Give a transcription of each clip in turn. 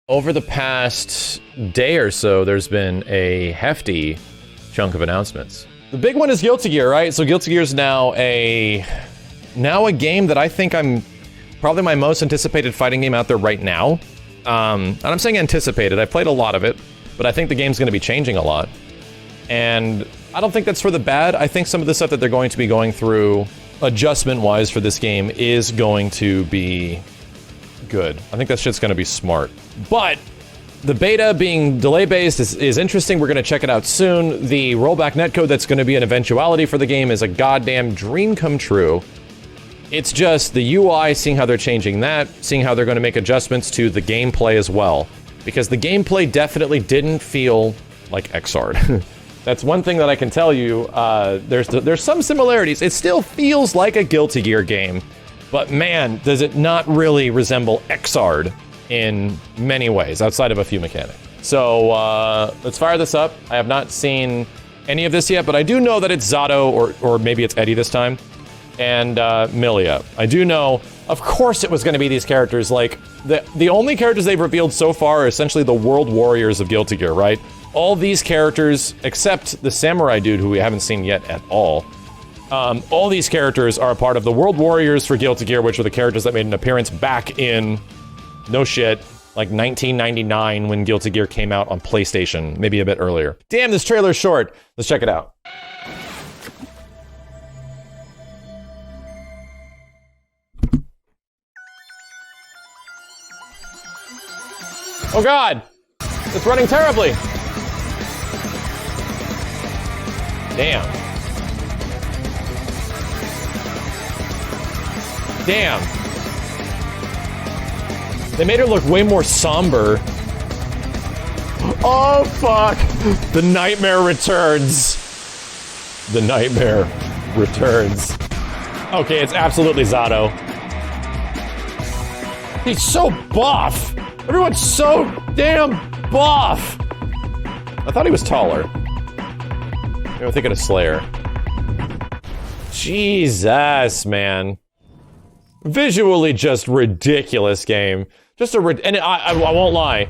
Over the past day or so, there's been a hefty chunk of announcements. The big one is Guilty Gear, right? So Guilty Gear is now a game that I think I'm probably my most anticipated fighting game out there right now. And I'm saying anticipated. I played a lot of it, but I think the game's going to be changing a lot. And I don't think that's for the bad. I think some of the stuff that they're going to be going through adjustment-wise for this game is going to be good. I think that shit's going to be smart. But the beta being delay-based is interesting. We're going to check it out soon. The rollback netcode that's going to be an eventuality for the game is a goddamn dream come true. It's just the UI, seeing how they're changing that, seeing how they're going to make adjustments to the gameplay as well. Because the gameplay definitely didn't feel like Xrd. That's one thing that I can tell you. There's some similarities. It still feels like a Guilty Gear game, but man, does it not really resemble Xrd in many ways, outside of a few mechanics. So let's fire this up. I have not seen any of this yet, but I do know that it's Zato, or maybe it's Eddie this time, and Millia. I do know, of course it was going to be these characters. Like, the only characters they've revealed so far are essentially the World Warriors of Guilty Gear, right? All these characters, except the Samurai dude, who we haven't seen yet at all, all these characters are a part of the World Warriors for Guilty Gear, which are the characters that made an appearance back in, no shit, like 1999 when Guilty Gear came out on PlayStation, maybe a bit earlier. Damn, this trailer's short. Let's check it out. Oh god! It's running terribly! Damn. Damn. They made her look way more somber. Oh, fuck. The nightmare returns. The nightmare returns. Okay, it's absolutely Zato. He's so buff. Everyone's so damn buff. I thought he was taller. I'm thinking of Slayer. Jesus, man. Visually just ridiculous game. Just and I won't lie.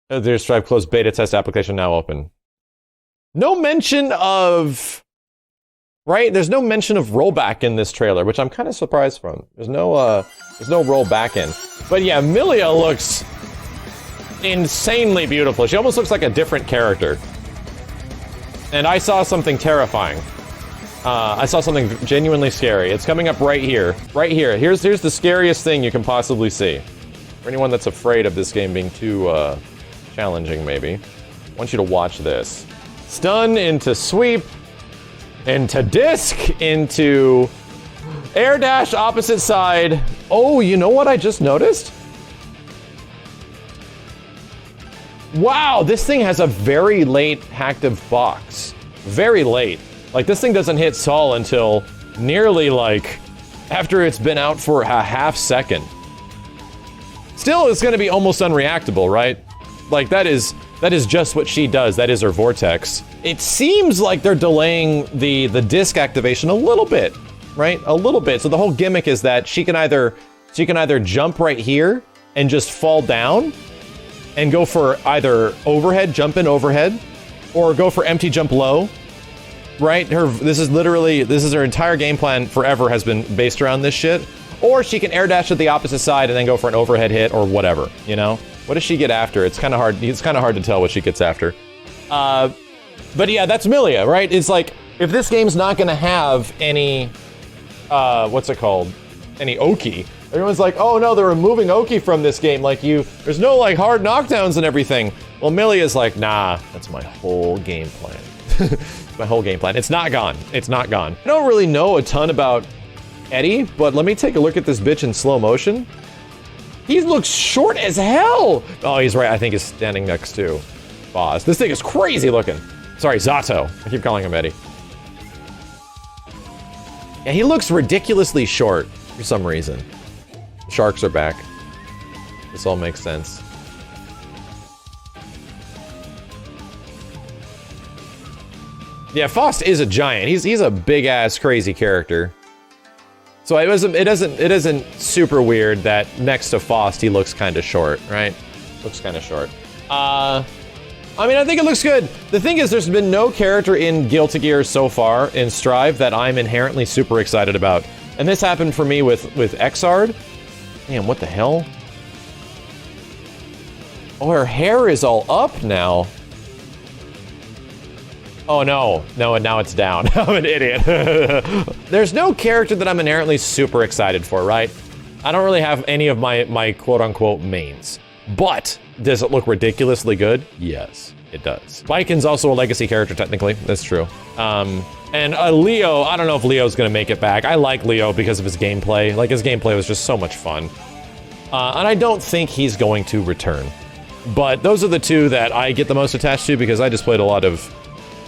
There's Strive closed beta test application now open. No mention of... Right? There's no mention of rollback in this trailer, which I'm kind of surprised from. There's no rollback in. But yeah, Millia looks insanely beautiful. She almost looks like a different character. And I saw something terrifying. I saw something genuinely scary. It's coming up right here. Right here. Here's the scariest thing you can possibly see. For anyone that's afraid of this game being too challenging, maybe. I want you to watch this. Stun into sweep, into disc, into air dash opposite side. Oh, you know what I just noticed? Wow, this thing has a very late active box. Very late. Like, this thing doesn't hit Sol until nearly, like, after it's been out for a half second. Still, it's gonna be almost unreactable, right? Like, that is just what she does. That is her vortex. It seems like they're delaying the disc activation a little bit, right? A little bit. So the whole gimmick is that she can either jump right here and just fall down and go for either overhead, jump in overhead, or go for empty jump low. Right? This is her entire game plan forever has been based around this shit. Or she can air dash to the opposite side and then go for an overhead hit or whatever, you know? What does she get after? It's kind of hard to tell what she gets after. But yeah, that's Millia, right? It's like, if this game's not gonna have any, what's it called? Any Oki. Everyone's like, oh no, they're removing Oki from this game. Like there's no like hard knockdowns and everything. Well, Millia's like, nah, that's my whole game plan. My whole game plan. It's not gone. It's not gone. I don't really know a ton about Eddie, but let me take a look at this bitch in slow motion. He looks short as hell. Oh, he's right. I think he's standing next to Boz. This thing is crazy looking. Sorry, Zato. I keep calling him Eddie. Yeah, he looks ridiculously short for some reason. Sharks are back. This all makes sense. Yeah, Faust is a giant. He's a big ass crazy character. So it isn't super weird that next to Faust he looks kind of short, right? Looks kind of short. I mean, I think it looks good. The thing is, there's been no character in Guilty Gear so far in Strive that I'm inherently super excited about. And this happened for me with Exard. Man, what the hell? Oh, her hair is all up now. Oh no, now it's down. I'm an idiot. There's no character that I'm inherently super excited for, right? I don't really have any of my quote-unquote mains. But, does it look ridiculously good? Yes, it does. Viken's also a legacy character, technically. That's true. And Leo, I don't know if Leo's gonna make it back. I like Leo because of his gameplay. Like, his gameplay was just so much fun. And I don't think he's going to return. But those are the two that I get the most attached to because I just played a lot of,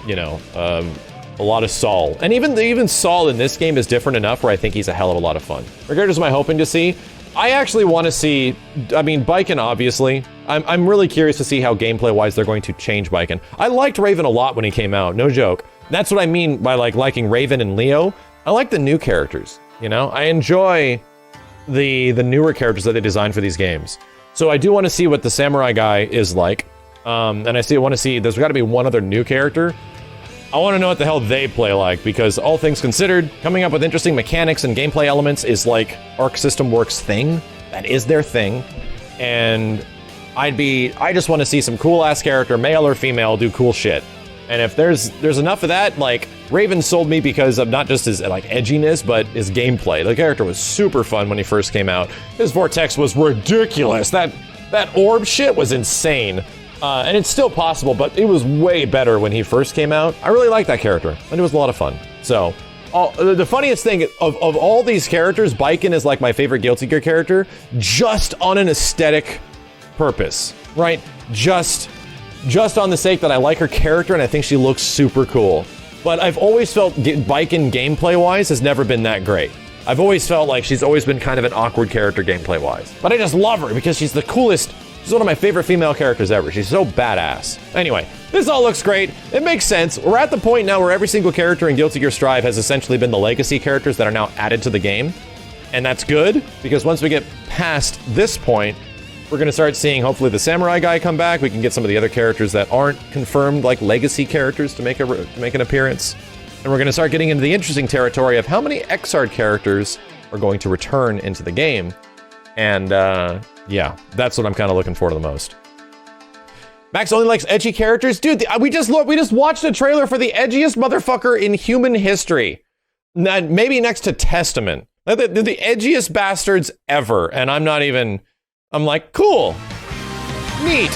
you know, a lot of Saul. And even Saul in this game is different enough where I think he's a hell of a lot of fun. What characters am I hoping to see? I actually want to see, I mean, Biken, obviously. I'm really curious to see how gameplay-wise they're going to change Biken. I liked Raven a lot when he came out, no joke. That's what I mean by, like, liking Raven and Leo. I like the new characters, you know? I enjoy the newer characters that they designed for these games. So I do want to see what the samurai guy is like. And I want to see, there's got to be one other new character. I want to know what the hell they play like, because all things considered, coming up with interesting mechanics and gameplay elements is like Arc System Works' thing. That is their thing. And I just want to see some cool-ass character, male or female, do cool shit. And if there's enough of that, like, Raven sold me because of not just his, like, edginess, but his gameplay. The character was super fun when he first came out. His vortex was ridiculous. That orb shit was insane. And it's still possible, but it was way better when he first came out. I really like that character, and it was a lot of fun. So, the funniest thing, of all these characters, Biken is like my favorite Guilty Gear character, just on an aesthetic purpose, right? Just on the sake that I like her character and I think she looks super cool. But I've always felt Biken gameplay-wise has never been that great. I've always felt like she's always been kind of an awkward character gameplay-wise. But I just love her because she's the coolest. She's one of my favorite female characters ever. She's so badass. Anyway, this all looks great. It makes sense. We're at the point now where every single character in Guilty Gear Strive has essentially been the legacy characters that are now added to the game. And that's good, because once we get past this point, we're going to start seeing, hopefully, the samurai guy come back. We can get some of the other characters that aren't confirmed, like legacy characters, to make an appearance. And we're going to start getting into the interesting territory of how many Exard characters are going to return into the game. And, yeah, that's what I'm kind of looking forward to the most. Max only likes edgy characters? Dude, we just watched a trailer for the edgiest motherfucker in human history. Maybe next to Testament. They're the edgiest bastards ever. And I'm like, cool. Neat.